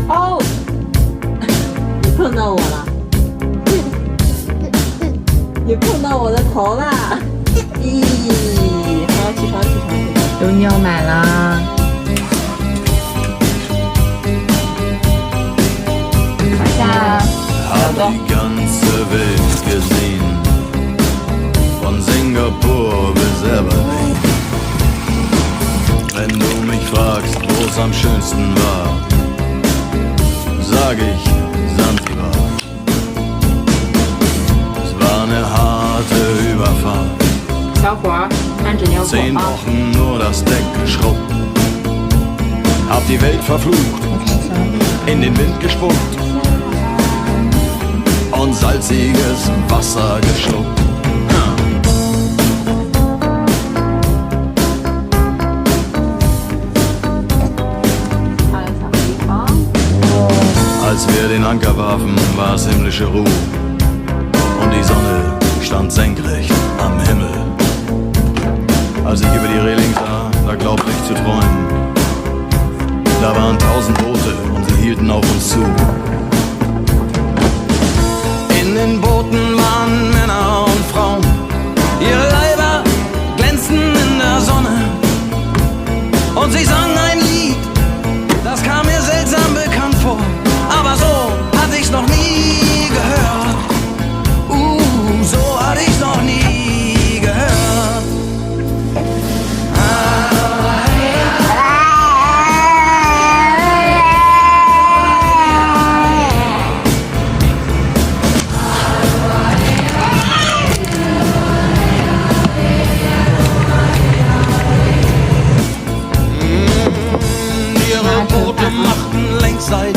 哦，你碰到我了，你碰到我的头啦！咦，好，起床起床起床，有尿奶啦！躺下，小动。 Von Singapur bis Berlin. Wenn du mich fragst, wo es am schönsten war, sag ich Sansibar. Es war eine harte Überfahrt. 10 Wochen nur das Deck geschrubbt. Hab die Welt verflucht, in den Wind gespuckt und salziges Wasser geschluckt. Als wir den Anker warfen, war es himmlische Ruhe und die Sonne stand senkrecht am Himmel. Als ich über die Reling sah, da glaubte ich zu träumen. Da waren 1000 Boote und sie hielten auf uns zu. In den Booten waren Männer und Frauen, ihre Leiber glänzten in der Sonne und sie sangen ein Lied, das kam mir seltsam bekannt vor. Aber so hatte ich's noch nie gehört. So hatte ich's noch nie gehört. Ihre Boote machten längst seit